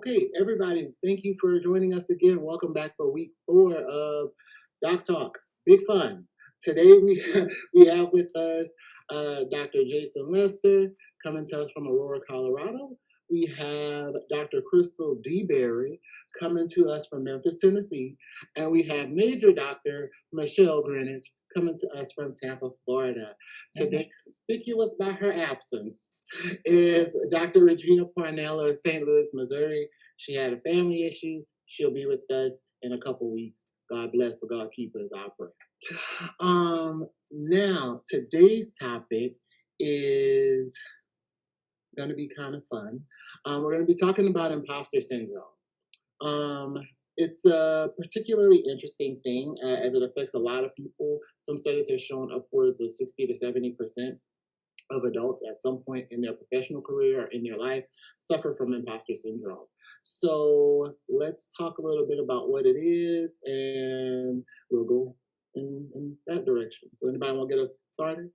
Okay, everybody, thank you for joining us again. Welcome back for week 4 of Doc Talk. Big fun. Today we have with us Dr. Jason Lester coming to us from Aurora, Colorado. We have Dr. Crystal DeBerry coming to us from Memphis, Tennessee. And we have Major Dr. Michell Greenidge coming to us from Tampa, Florida. Today, conspicuous by her absence, is Dr. Regina Parnell of St. Louis, Missouri. She had a family issue. She'll be with us in a couple weeks. God bless her, God keep her is our prayer. Now, today's topic is going to be kind of fun. We're going to be talking about imposter syndrome. It's a particularly interesting thing as it affects a lot of people. Some studies have shown upwards of 60 to 70% of adults at some point in their professional career or in their life suffer from imposter syndrome. So let's talk a little bit about what it is, and we'll go in that direction. So anybody want to get us started?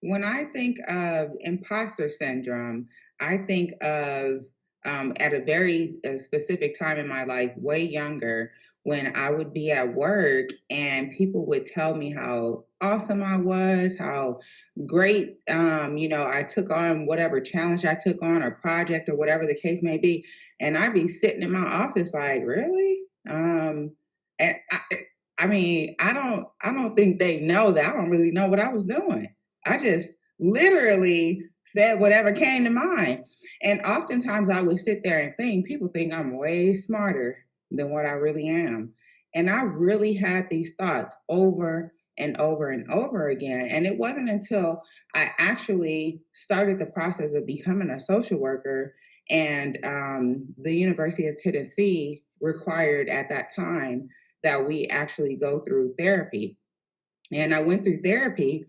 When I think of imposter syndrome, I think of at a very specific time in my life, way younger, when I would be at work and people would tell me how awesome I was, how great, I took on whatever challenge I took on or project or whatever the case may be. And I'd be sitting in my office like, really? And I don't think they know that. I don't really know what I was doing. I just literally said whatever came to mind. And oftentimes I would sit there and think, people think I'm way smarter than what I really am. And I really had these thoughts over and over and over again. And it wasn't until I actually started the process of becoming a social worker and the University of Tennessee required at that time that we actually go through therapy. And I went through therapy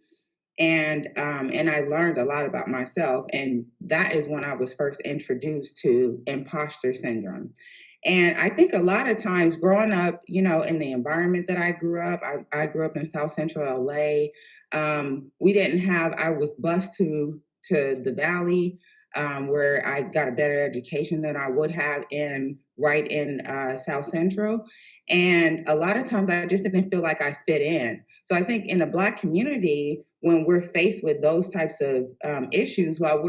and I learned a lot about myself, and that is when I was first introduced to imposter syndrome. And I think a lot of times growing up, in the environment that I grew up, I grew up in South Central LA. We didn't have. I was bused to the Valley, where I got a better education than I would have in South Central. And a lot of times I just didn't feel like I fit in. So I think in the Black community, when we're faced with those types of issues, while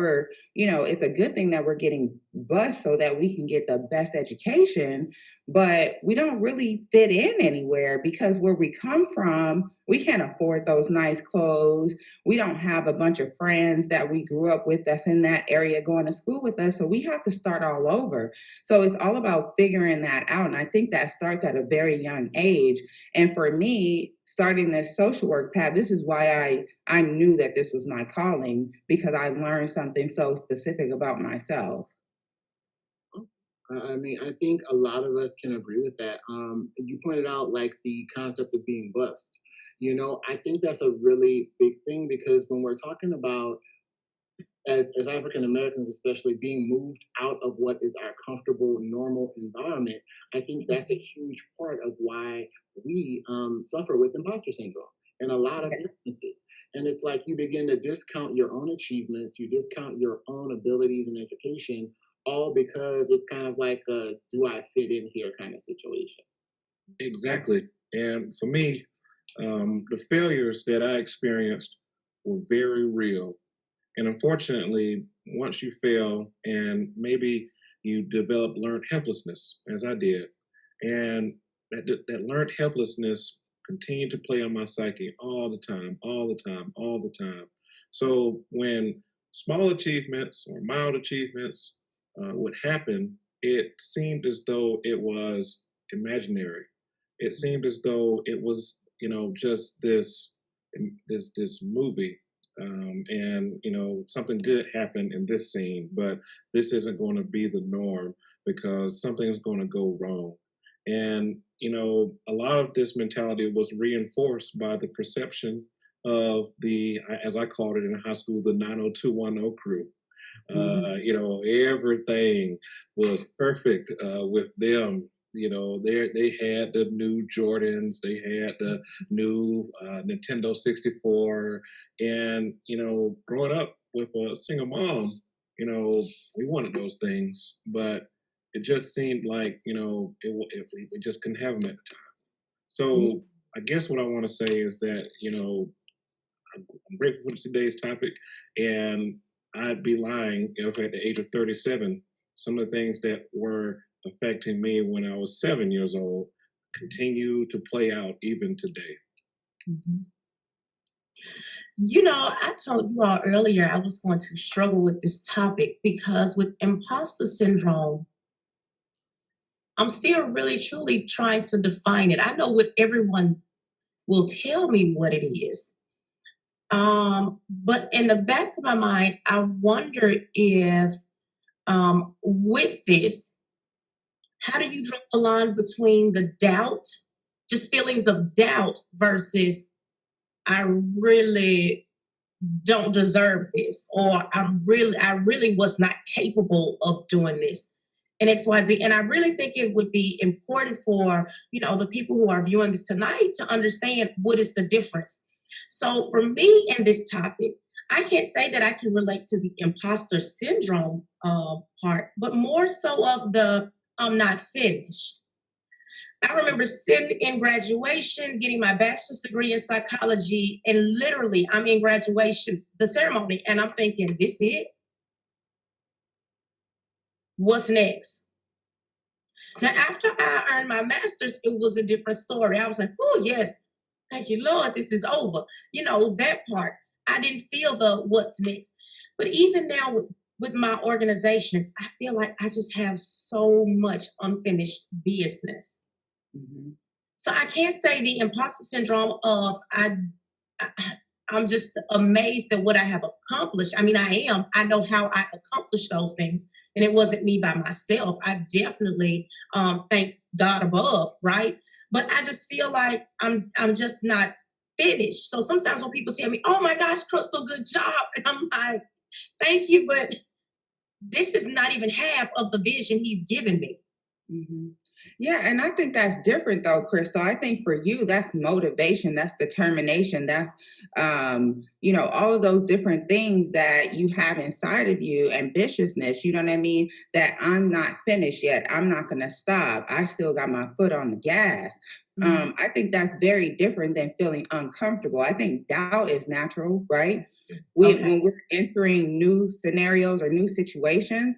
it's a good thing that we're getting bused so that we can get the best education, but we don't really fit in anywhere because where we come from, we can't afford those nice clothes. We don't have a bunch of friends that we grew up with that's in that area going to school with us. So we have to start all over. So it's all about figuring that out. And I think that starts at a very young age. And for me, starting this social work path, this is why I knew that this was my calling, because I learned something so specific about myself. I mean, I think a lot of us can agree with that. You pointed out like the concept of being blessed. I think that's a really big thing because when we're talking about as African Americans, especially being moved out of what is our comfortable, normal environment, I think that's a huge part of why we suffer with imposter syndrome in a lot of instances. And it's like you begin to discount your own achievements, you discount your own abilities and education, all because it's kind of like a do I fit in here kind of situation. Exactly. And for me, the failures that I experienced were very real. And unfortunately, once you fail and maybe you develop learned helplessness, as I did, and that learned helplessness continued to play on my psyche all the time, all the time, all the time. So when small achievements or mild achievements would happen, it seemed as though it was imaginary. It seemed as though it was, just this movie, and something good happened in this scene, but this isn't going to be the norm because something is going to go wrong. And a lot of this mentality was reinforced by the perception of as I called it in high school, the 90210 crew. Everything was perfect with them. They had the new Jordans, they had the new Nintendo 64, and growing up with a single mom, we we wanted those things, but it just seemed like, we just couldn't have them at the time. So I guess what I want to say is that, I'm grateful for today's topic, and I'd be lying if at the age of 37, some of the things that were affecting me when I was 7 years old continue to play out even today. Mm-hmm. I told you all earlier I was going to struggle with this topic because with imposter syndrome, I'm still really truly trying to define it. I know what everyone will tell me what it is. But in the back of my mind, I wonder if with this, how do you draw the line between the doubt, just feelings of doubt versus I really don't deserve this, or I really was not capable of doing this, and XYZ. And I really think it would be important for, the people who are viewing this tonight to understand what is the difference. So for me in this topic, I can't say that I can relate to the imposter syndrome part, but more so of the I'm not finished. I remember sitting in graduation, getting my bachelor's degree in psychology, and literally I'm in graduation, the ceremony, and I'm thinking, this it? What's next? Now, after I earned my master's, it was a different story. I was like, oh, yes, thank you, Lord, this is over. That part, I didn't feel the what's next. But even now with my organizations, I feel like I just have so much unfinished business. Mm-hmm. So I can't say the imposter syndrome of I'm just amazed at what I have accomplished. I mean, I know how I accomplished those things, and it wasn't me by myself. I definitely thank God above, right? But I just feel like I'm just not finished. So sometimes when people tell me, "Oh my gosh, Crystal, good job," and I'm like, "Thank you," but this is not even half of the vision He's given me. Mm-hmm. Yeah, and I think that's different though, Crystal. I think for you, that's motivation, that's determination, that's all of those different things that you have inside of you, ambitiousness, you know what I mean? That I'm not finished yet. I'm not gonna stop. I still got my foot on the gas. Mm-hmm. I think that's very different than feeling uncomfortable. I think doubt is natural, right? When we're entering new scenarios or new situations,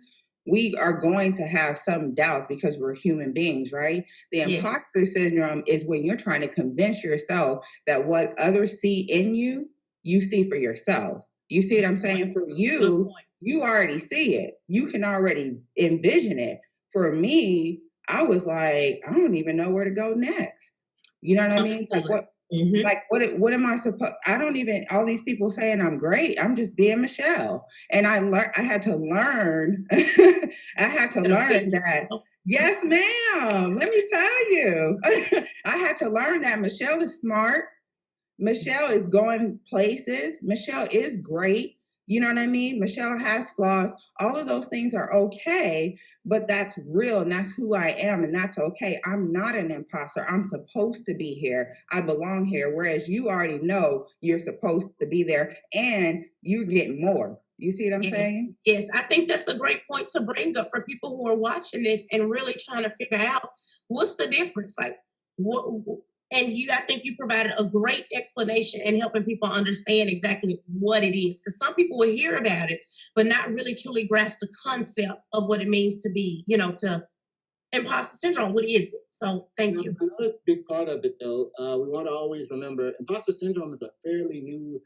we are going to have some doubts because we're human beings, right? The imposter syndrome is when you're trying to convince yourself that what others see in you, you see for yourself. You see what I'm saying? For you, you already see it. You can already envision it. For me, I was like, I don't even know where to go next. You know what I mean? Like what? Mm-hmm. Like what am I supposed? I don't even. All these people saying I'm great. I'm just being Michelle, and I had to learn. I had to learn that. Yes, ma'am. Let me tell you, I had to learn that Michelle is smart. Michelle is going places. Michelle is great. You know what I mean? Michelle has flaws. All of those things are okay, but that's real and that's who I am and that's okay. I'm not an imposter. I'm supposed to be here. I belong here. Whereas you already know you're supposed to be there and you get more. You see what I'm saying? Yes, I think that's a great point to bring up for people who are watching this and really trying to figure out what's the difference. Like what. And I think you provided a great explanation in helping people understand exactly what it is. Because some people will hear about it, but not really truly grasp the concept of what it means to be, to imposter syndrome. What is it? So thank you. Another big part of it, though, we want to always remember imposter syndrome is a fairly new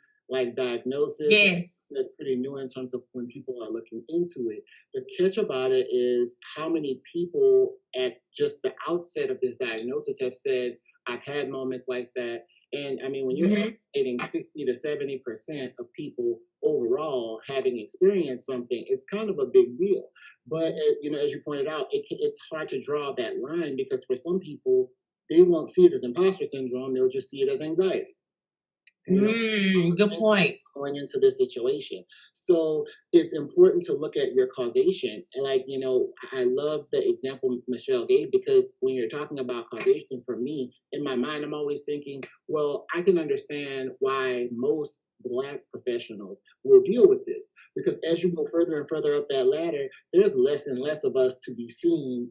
diagnosis. Yes. That's pretty new in terms of when people are looking into it. The catch about it is how many people at just the outset of this diagnosis have said, I've had moments like that. And I mean, when you're estimating 60 to 70% of people overall having experienced something, it's kind of a big deal. But, as you pointed out, it's hard to draw that line because for some people, they won't see it as imposter syndrome. They'll just see it as anxiety. Good point. going into this situation. So it's important to look at your causation. And like, I love the example Michelle gave, because when you're talking about causation, for me, in my mind, I'm always thinking, well, I can understand why most Black professionals will deal with this, because as you go further and further up that ladder, there's less and less of us to be seen,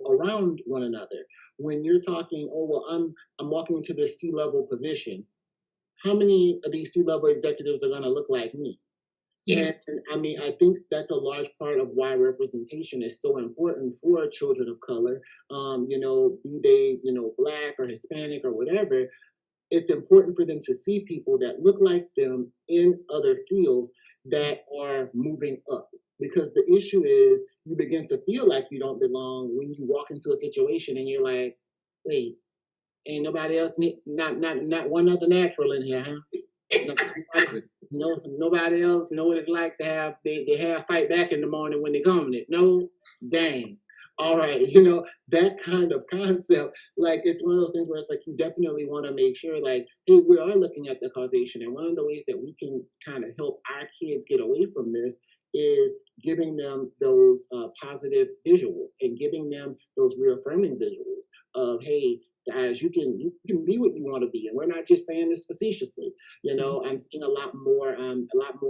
around one another. When you're talking, oh, well, I'm walking into this C-level position, how many of these C-level executives are going to look like me? Yes. And I mean, I think that's a large part of why representation is so important for children of color, be they, Black or Hispanic or whatever. It's important for them to see people that look like them in other fields that are moving up. Because the issue is, you begin to feel like you don't belong when you walk into a situation and you're like, wait, ain't nobody else, not one other natural in here, huh? Nobody else know what it's like to have they have fight back in the morning when they come in. No, dang. All right, that kind of concept, like it's one of those things where it's like you definitely want to make sure, like, hey, we are looking at the causation, and one of the ways that we can kind of help our kids get away from this is giving them those positive visuals and giving them those reaffirming visuals of, hey, guys, you can be what you want to be, and we're not just saying this facetiously. I'm seeing a lot more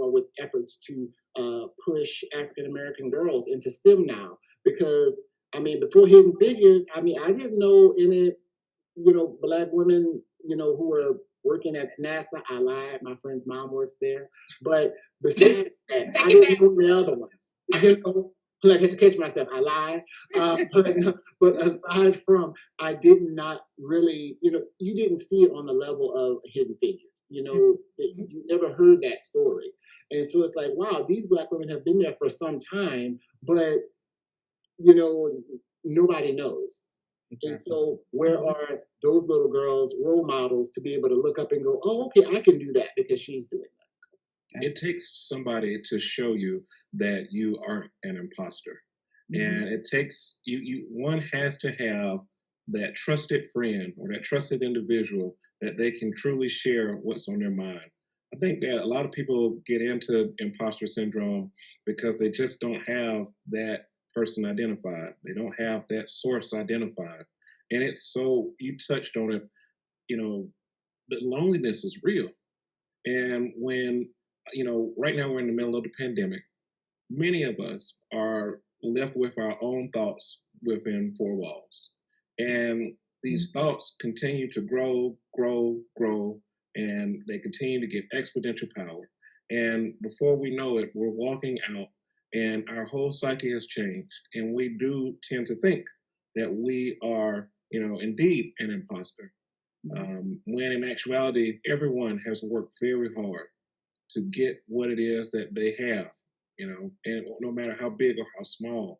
with efforts to push African American girls into STEM now, because I mean, before Hidden Figures, I mean, I didn't know any, Black women, who were working at NASA. I lied. My friend's mom works there. But besides that, I didn't know the other ones. Like, I had to catch myself. I lied. But aside from, I did not really, you didn't see it on the level of Hidden Figures. You never heard that story. And so it's like, wow, these Black women have been there for some time, but nobody knows. And so where are those little girls' role models to be able to look up and go, oh, okay, I can do that because she's doing that? It takes somebody to show you that you aren't an imposter. And it takes one has to have that trusted friend or that trusted individual that they can truly share what's on their mind. I think that a lot of people get into imposter syndrome because they just don't have that person identified. They don't have that source identified. And it's so, you touched on it, the loneliness is real. And when, right now we're in the middle of the pandemic, many of us are left with our own thoughts within four walls. And these thoughts continue to grow, and they continue to get exponential power. And before we know it, we're walking out and our whole psyche has changed. And we do tend to think that we are, indeed an imposter. When in actuality, everyone has worked very hard to get what it is that they have, and no matter how big or how small.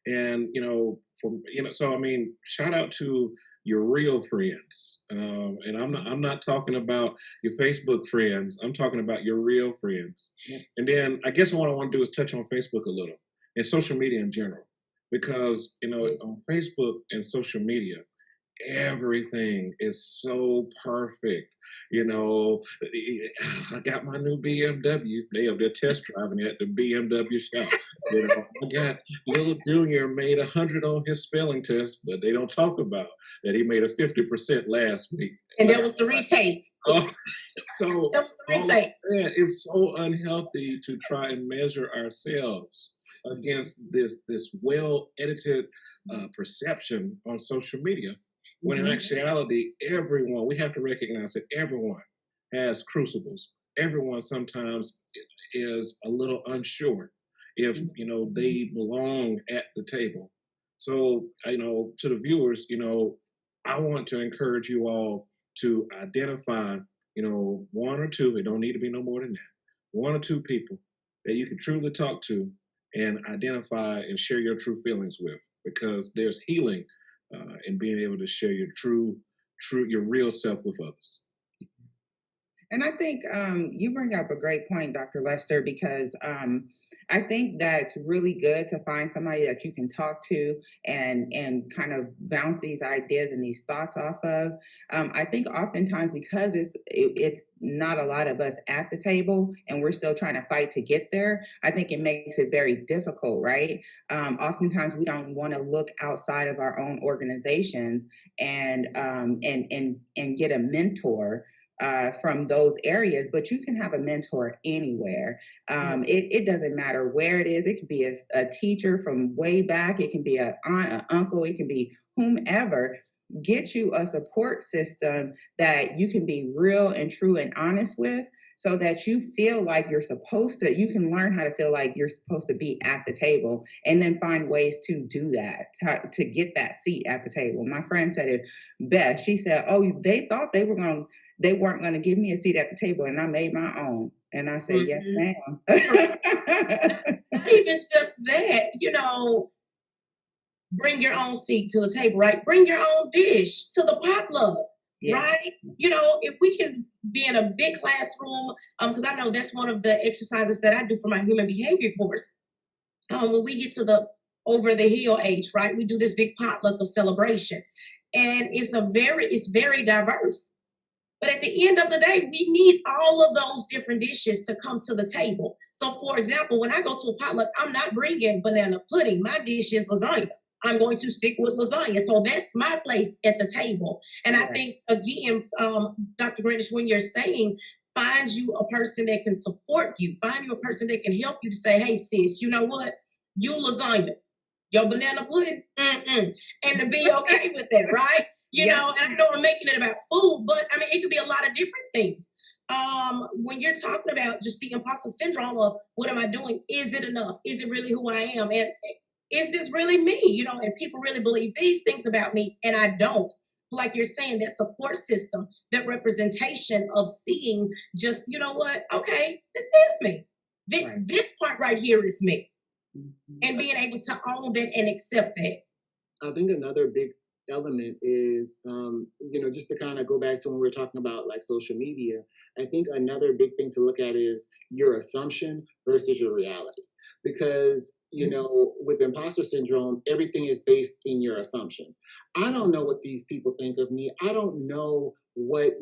And so I mean, shout out to your real friends. And I'm not talking about your Facebook friends. I'm talking about your real friends. Yeah. And then I guess what I want to do is touch on Facebook a little and social media in general, because on Facebook and social media, everything is so perfect. I got my new BMW. They up there test driving at the BMW shop. I got little Junior made 100 on his spelling test, but they don't talk about that he made a 50% last week. And that was the retake. Oh, so that was the retake. It's so unhealthy to try and measure ourselves against this well edited perception on social media. When in actuality, we have to recognize that everyone has crucibles. Everyone sometimes is a little unsure if, they belong at the table. So, to the viewers, I want to encourage you all to identify, one or two, it don't need to be no more than that, one or two people that you can truly talk to and identify and share your true feelings with, because there's healing and being able to share your your real self with others. And I think you bring up a great point, Dr. Lester, because I think that's really good to find somebody that you can talk to and kind of bounce these ideas and these thoughts off of. I think oftentimes because it's not a lot of us at the table and we're still trying to fight to get there, I think it makes it very difficult, right? Oftentimes we don't want to look outside of our own organizations and get a mentor from those areas, but you can have a mentor anywhere. It doesn't matter where it is. It could be a teacher from way back. It can be an aunt, an uncle. It can be whomever. Get you a support system that you can be real and true and honest with, so that you feel like you can learn how to feel like you're supposed to be at the table, and then find ways to do that, to get that seat at the table. My friend said it best. She said, oh, they thought they weren't going to give me a seat at the table, and I made my own. And I said, yes, ma'am. Not even just that, bring your own seat to the table, right? Bring your own dish to the potluck, right? If we can be in a big classroom, because I know that's one of the exercises that I do for my human behavior course. When we get to the over the hill age, right? We do this big potluck of celebration. And it's very diverse. But at the end of the day, we need all of those different dishes to come to the table. So, for example, when I go to a potluck, I'm not bringing banana pudding. My dish is lasagna. I'm going to stick with lasagna. So that's my place at the table. And I think, again, Dr. Greenidge, when you're saying, find you a person that can support you, find you a person that can help you to say, hey, sis, you know what? You lasagna, your banana pudding, and to be okay with that, right? And I know I'm making it about food, but I mean, it could be a lot of different things. When you're talking about just the imposter syndrome of what am I doing? Is it enough? Is it really who I am? And is this really me? And people really believe these things about me, and I don't. Like you're saying, that support system, that representation of seeing just, you know what? Okay, this is me. This part right here is me. And being able to own that and accept that. I think another big element is, just to kind of go back to when we were talking about like social media, I think another big thing to look at is your assumption versus your reality. Because, with imposter syndrome, everything is based in your assumption. I don't know what these people think of me. I don't know what,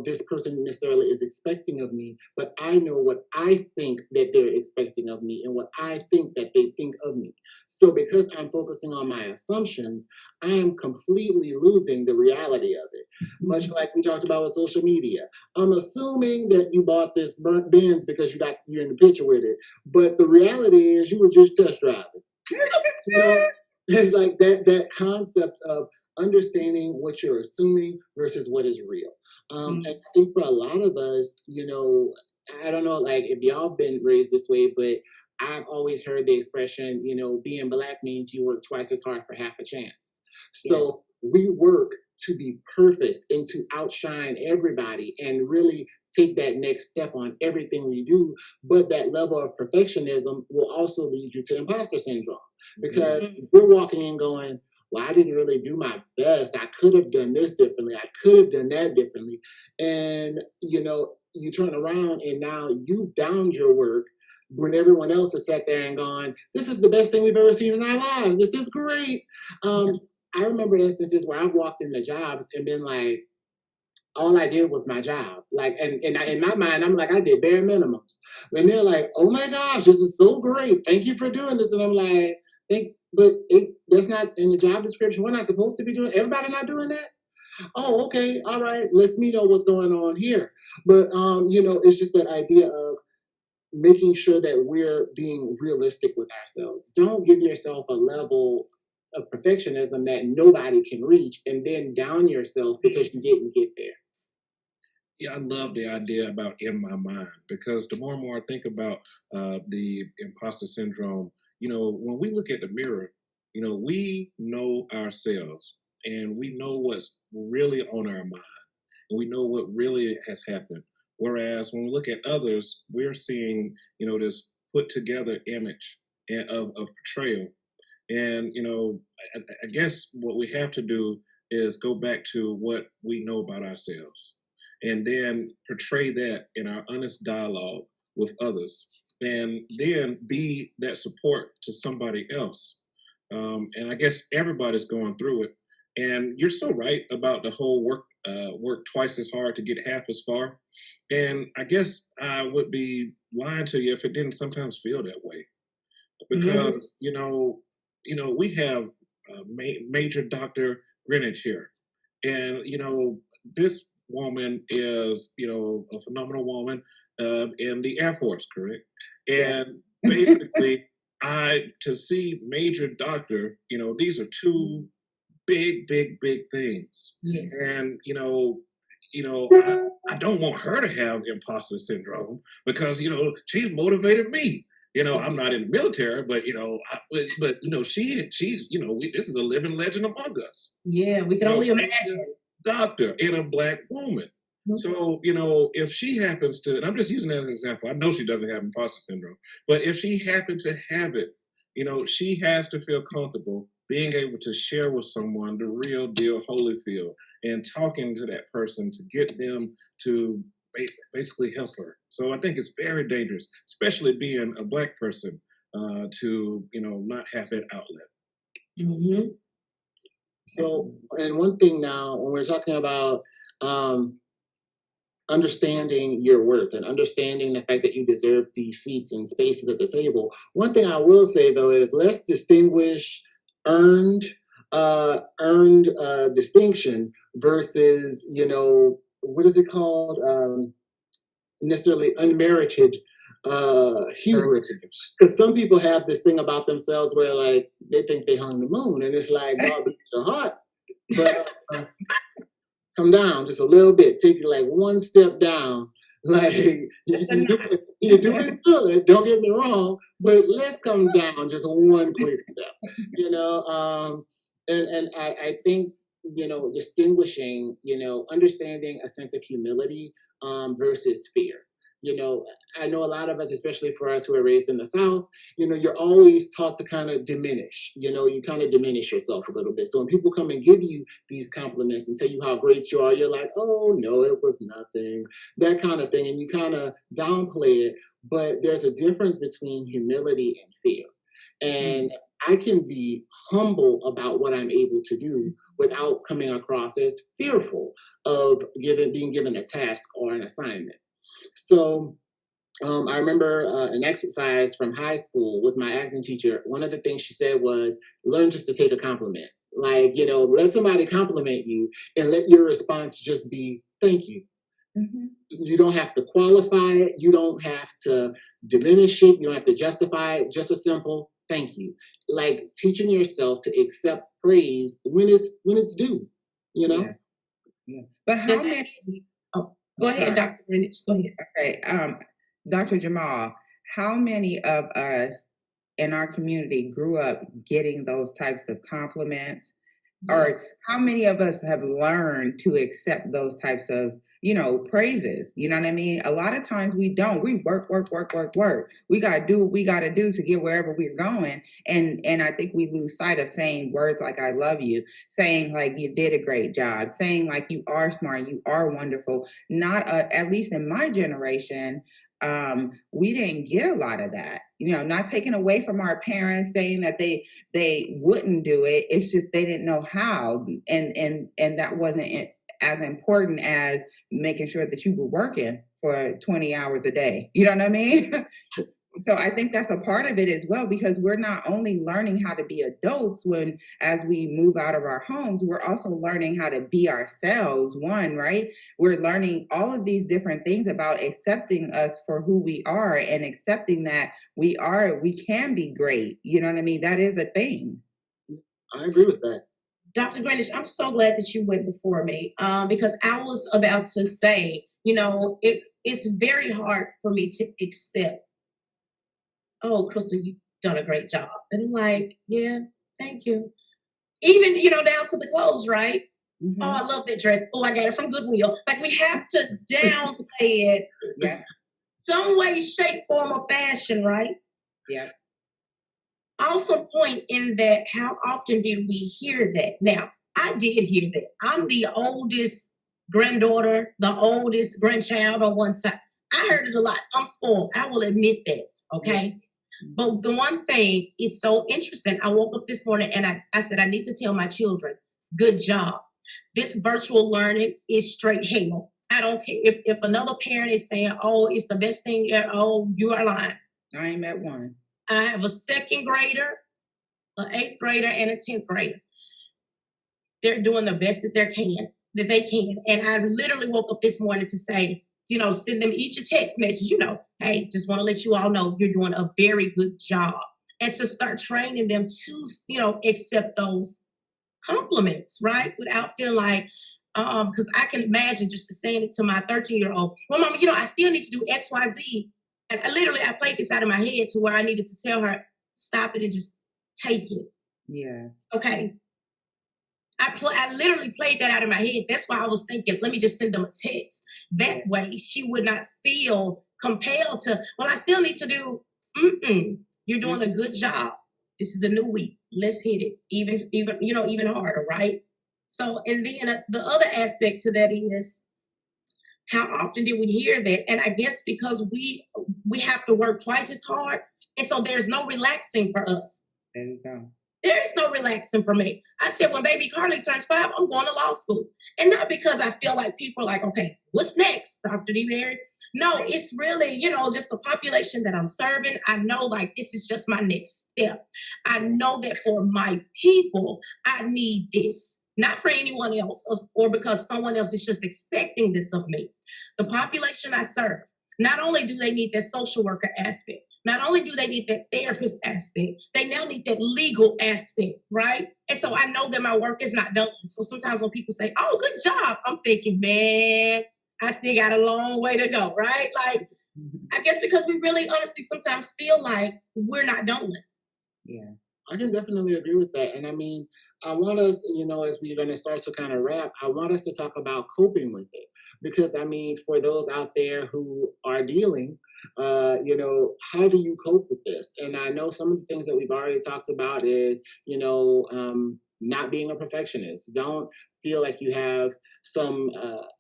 this person necessarily is expecting of me, but I know what I think that they're expecting of me and what I think that they think of me. So because I'm focusing on my assumptions, I am completely losing the reality of it. Much like we talked about with social media. I'm assuming that you bought this burnt Benz because you're in the picture with it, but the reality is you were just test driving. It's like that concept of understanding what you're assuming versus what is real. And I think for a lot of us, I don't know, like if y'all been raised this way, but I've always heard the expression, being Black means you work twice as hard for half a chance. So we work to be perfect and to outshine everybody and really take that next step on everything we do. But that level of perfectionism will also lead you to imposter syndrome, because you're walking in going, well, I didn't really do my best. I could have done this differently. I could have done that differently. And, you turn around and now you've downed your work when everyone else has sat there and gone, this is the best thing we've ever seen in our lives. This is great. I remember instances where I've walked into jobs and been like, all I did was my job. Like, and in my mind, I'm like, I did bare minimums. And they're like, oh my gosh, this is so great. Thank you for doing this. And I'm like, that's not in the job description. We're not supposed to be doing, everybody not doing that? Oh, okay, all right, let me know what's going on here. But, it's just that idea of making sure that we're being realistic with ourselves. Don't give yourself a level of perfectionism that nobody can reach and then down yourself because you didn't get there. Yeah, I love the idea about in my mind, because the more and more I think about the imposter syndrome, when we look at the mirror, we know ourselves and we know what's really on our mind and we know what really has happened. Whereas when we look at others, we're seeing, this put together image of portrayal. And, I guess what we have to do is go back to what we know about ourselves and then portray that in our honest dialogue with others. and then be that support to somebody else. And I guess everybody's going through it. And you're so right about the whole work twice as hard to get half as far. And I guess I would be lying to you if it didn't sometimes feel that way, because we have Major Dr. Greenidge here, and this woman is a phenomenal woman in the Air Force, correct? And basically, to see Major Doctor, these are two big things. Yes. And I don't want her to have imposter syndrome, because she's motivated me. I'm not in the military, but she's this is a living legend among us. Yeah, we can only imagine. Doctor and a Black woman. So, if she happens to, and I'm just using that as an example, I know she doesn't have imposter syndrome, but if she happened to have it, she has to feel comfortable being able to share with someone the real deal Holyfield, and talking to that person to get them to basically help her. So I think it's very dangerous, especially being a Black person, to not have that outlet. Mm-hmm. So, and one thing now, when we're talking about understanding your worth and understanding the fact that you deserve these seats and spaces at the table, one thing I will say though is let's distinguish earned distinction versus what is it called, necessarily unmerited hubris. Because some people have this thing about themselves where like they think they hung the moon, and it's like, God bless your heart, but come down just a little bit, take it like one step down. Like you're doing good, don't get me wrong, but let's come down just one quick step. And I think distinguishing, understanding a sense of humility versus fear. I know a lot of us, especially for us who are raised in the South, you're always taught to kind of diminish, you kind of diminish yourself a little bit. So when people come and give you these compliments and tell you how great you are, you're like, oh no, it was nothing, that kind of thing. And you kind of downplay it, but there's a difference between humility and fear. And I can be humble about what I'm able to do without coming across as fearful of being given a task or an assignment. So I remember an exercise from high school with my acting teacher. One of the things she said was, learn just to take a compliment. Like, let somebody compliment you and let your response just be, thank you. Mm-hmm. You don't have to qualify it. You don't have to diminish it. You don't have to justify it. Just a simple thank you. Like teaching yourself to accept praise when it's due, Yeah. But how many... Go ahead, Dr. Greenidge. Go ahead. Okay. Dr. Jamaal, how many of us in our community grew up getting those types of compliments? Yes. Or how many of us have learned to accept those types of, praises? You know what I mean? A lot of times we don't. We work. We got to do what we got to do to get wherever we're going. And I think we lose sight of saying words like, I love you, saying like, you did a great job, saying like, you are smart, you are wonderful. Not, at least in my generation, we didn't get a lot of that, not taken away from our parents saying that they wouldn't do it. It's just, they didn't know how. And that wasn't as important as making sure that you were working for 20 hours a day. You know what I mean? So I think that's a part of it as well, because we're not only learning how to be adults as we move out of our homes, we're also learning how to be ourselves, right? We're learning all of these different things about accepting us for who we are and accepting that we can be great. You know what I mean? That is a thing. I agree with that. Dr. Greenidge, I'm so glad that you went before me, because I was about to say, it's very hard for me to accept, oh, Crystal, you've done a great job. And I'm like, yeah, thank you. Even, down to the clothes, right? Mm-hmm. Oh, I love that dress. Oh, I got it from Goodwill. Like, we have to downplay it. Yeah. Some way, shape, form, or fashion, right? Yeah. Also point in that, how often did we hear that? Now, I did hear that. I'm the oldest granddaughter, the oldest grandchild on one side. I heard it a lot. I'm spoiled. I will admit that. Okay. But the one thing is so interesting. I woke up this morning and I said, I need to tell my children, good job. This virtual learning is straight hell. I don't care if another parent is saying, oh, it's the best thing. Oh, you are lying. I ain't met one. I have a second grader, an 8th grader, and a 10th grader. They're doing the best that they can. And I literally woke up this morning to say, send them each a text message, hey, just want to let you all know you're doing a very good job. And to start training them to, accept those compliments, right? Without feeling like, because I can imagine just saying it to my 13-year-old, well, mama, I still need to do X, Y, Z. And I played this out of my head to where I needed to tell her, stop it and just take it. Yeah. Okay. I literally played that out of my head. That's why I was thinking, let me just send them a text. That way she would not feel compelled to, well, I still need to do, you're doing a good job. This is a new week. Let's hit it even harder, right? So, and then the other aspect to that is, how often did we hear that? And I guess because we have to work twice as hard, and so there's no relaxing for us. There you go. There is no relaxing for me. I said, when baby Carly turns 5, I'm going to law school. And not because I feel like people are like, okay, what's next, Dr. DeBerry? No, it's really, just the population that I'm serving. I know like this is just my next step. I know that for my people, I need this. Not for anyone else or because someone else is just expecting this of me. The population I serve, not only do they need that social worker aspect, not only do they need that therapist aspect, they now need that legal aspect, right? And so I know that my work is not done. So sometimes when people say, oh, good job, I'm thinking, man, I still got a long way to go, right? Like, I guess because we really honestly sometimes feel like we're not done. Yeah. I can definitely agree with that. And I mean, I want us, as we're going to start to kind of wrap, I want us to talk about coping with it. Because, I mean, for those out there who are dealing, how do you cope with this? And I know some of the things that we've already talked about is, not being a perfectionist. Don't feel like you have some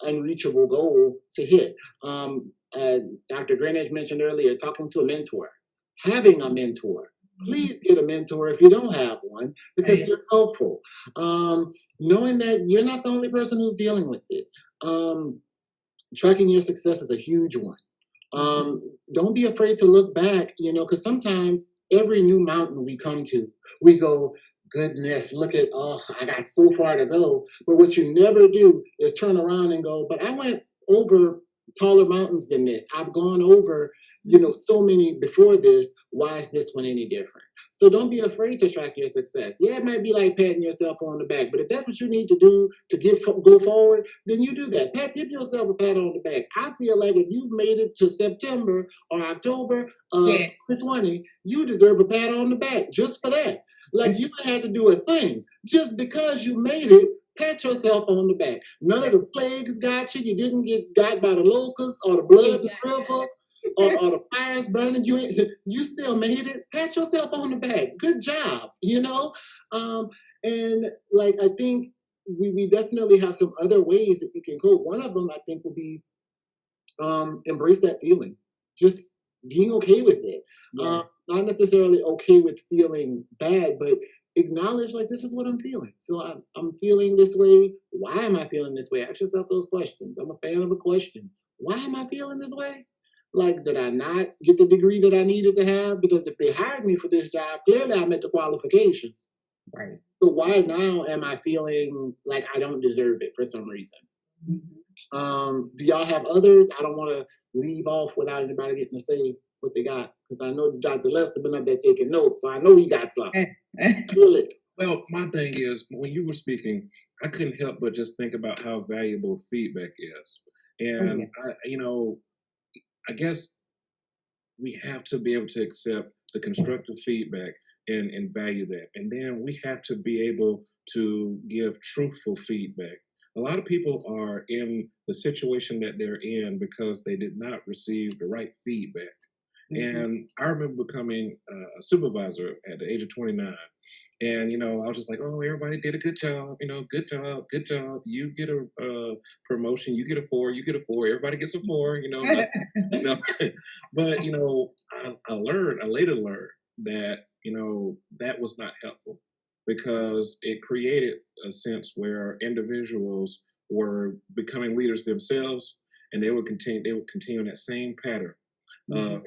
unreachable goal to hit. Dr. Greenidge mentioned earlier, talking to a mentor, having a mentor. Please get a mentor if you don't have one, because they're helpful. Knowing that you're not the only person who's dealing with it. Tracking your success is a huge one. Don't be afraid to look back, because sometimes every new mountain we come to, we go, goodness, I got so far to go. But what you never do is turn around and go, but I went over taller mountains than this. I've gone over so many before this. Why is this one any different? So don't be afraid to track your success. Yeah, it might be like patting yourself on the back, but if that's what you need to do to go forward, then you do that. Give yourself a pat on the back. I feel like if you've made it to September or October of 2020, you deserve a pat on the back just for that. Like you had to do a thing just because you made it. Pat yourself on the back. None of the plagues got you. You didn't get got by the locusts or the blood in the river or the fires burning you. You still made it. Pat yourself on the back. Good job. And like I think we definitely have some other ways that you can cope. One of them I think would be embrace that feeling. Just being okay with it. Yeah. Not necessarily okay with feeling bad, but acknowledge like this is what I'm feeling. So I'm feeling this way. Why am I feeling this way? Ask yourself those questions. I'm a fan of a question. Why am I feeling this way? Like, did I not get the degree that I needed to have? Because if they hired me for this job, clearly I met the qualifications. Right. So why now am I feeling like I don't deserve it for some reason? Do y'all have others? I don't want to leave off without anybody getting to say what they got, because I know Dr. Lester been up there taking notes, so I know he got something. Well, my thing is, when you were speaking, I couldn't help but just think about how valuable feedback is. And, I guess we have to be able to accept the constructive feedback and value that. And then we have to be able to give truthful feedback. A lot of people are in the situation that they're in because they did not receive the right feedback. And I remember becoming a supervisor at the age of 29. And, I was just like, oh, everybody did a good job, good job, good job. You get a promotion, you get a 4, you get a 4, everybody gets a 4, you know. But, I later learned that, that was not helpful because it created a sense where individuals were becoming leaders themselves and they would continue in that same pattern.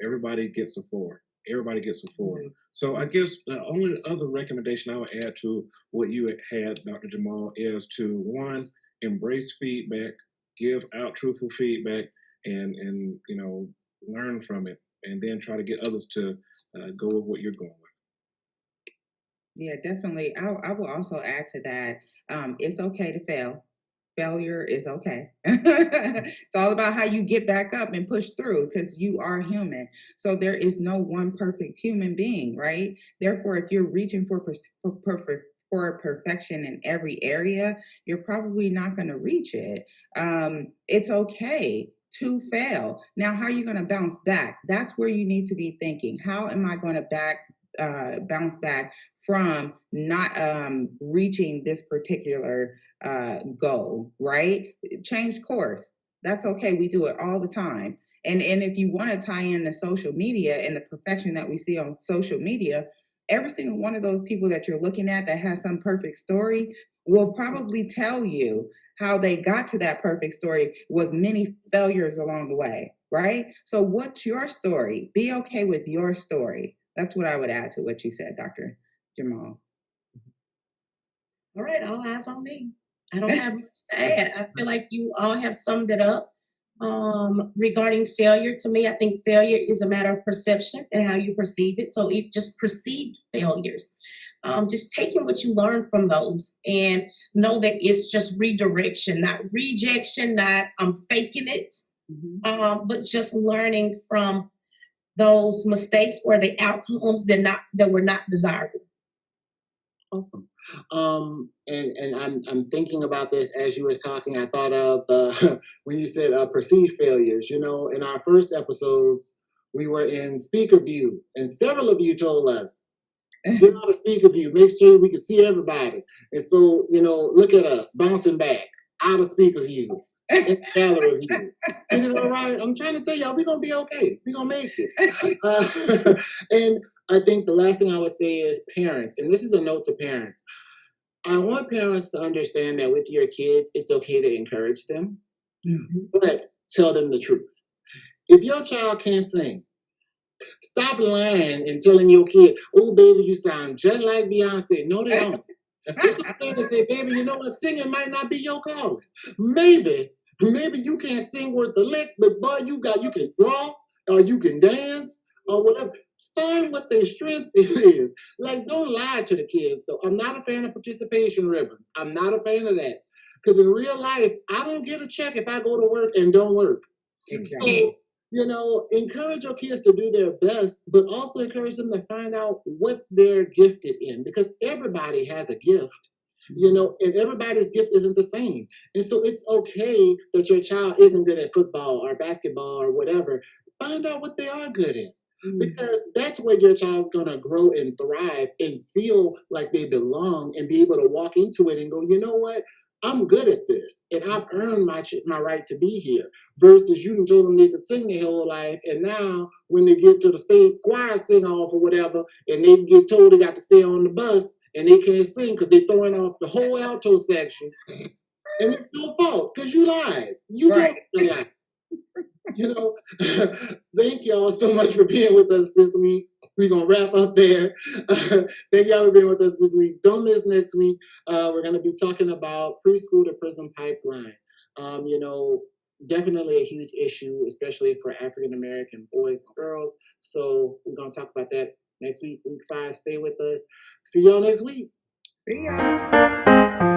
Everybody gets a 4. Everybody gets a 4. So I guess the only other recommendation I would add to what you had, Dr. Jamaal, is to, one, embrace feedback, give out truthful feedback, and learn from it, and then try to get others to go with what you're going with. Yeah, definitely. I will also add to that. It's okay to fail. Failure is okay. It's all about how you get back up and push through because you are human. So there is no one perfect human being, right? Therefore, if you're reaching for perfection in every area, you're probably not going to reach it. It's okay to fail. Now, how are you going to bounce back? That's where you need to be thinking. How am I going to bounce back from not reaching this particular goal, right? Change course. That's okay. We do it all the time. And if you want to tie in the social media and the perfection that we see on social media, every single one of those people that you're looking at that has some perfect story will probably tell you how they got to that perfect story was many failures along the way, right? So what's your story? Be okay with your story. That's what I would add to what you said, Dr. Jamaal. All right, all eyes on me. I don't have much to add. I feel like you all have summed it up. Regarding failure, to me, I think failure is a matter of perception and how you perceive it. So it just perceived failures. Just taking what you learn from those and know that it's just redirection, not rejection, not I'm faking it, but just learning from those mistakes or the outcomes that were not desirable. Awesome. And I'm thinking about this as you were talking. I thought of when you said perceived failures. In our first episodes, we were in speaker view, and several of you told us, get out of speaker view, make sure we can see everybody. And so, look at us bouncing back out of speaker view. In gallery view. Right? I'm trying to tell y'all, we're gonna be okay. We're gonna make it. And I think the last thing I would say is parents, and this is a note to parents. I want parents to understand that with your kids, it's okay to encourage them, but tell them the truth. If your child can't sing, stop lying and telling your kid, oh, baby, you sound just like Beyonce. No, they don't. And say, baby, you know what? Singing might not be your calling. Maybe you can't sing worth a lick, but boy, you can draw or you can dance or whatever. Find what their strength is. Like, don't lie to the kids, though. I'm not a fan of participation ribbons. I'm not a fan of that. Because in real life, I don't get a check if I go to work and don't work. Exactly. So, encourage your kids to do their best, but also encourage them to find out what they're gifted in, because everybody has a gift, and everybody's gift isn't the same. And so it's okay that your child isn't good at football or basketball or whatever. Find out what they are good at. Because that's where your child's going to grow and thrive and feel like they belong and be able to walk into it and go, you know what? I'm good at this, and I've earned my right to be here. Versus you can tell them they can sing their whole life, and now when they get to the state choir sing off or whatever, and they get told they got to stay on the bus and they can't sing because they're throwing off the whole alto section, and it's your fault because you lied. You told them to lie. Thank y'all so much for being with us this week. We're going to wrap up there. Thank y'all for being with us this week. Don't miss next week. We're going to be talking about preschool to prison pipeline. Definitely a huge issue, especially for African-American boys and girls. So we're going to talk about that next week, week 5. Stay with us. See y'all next week. See y'all.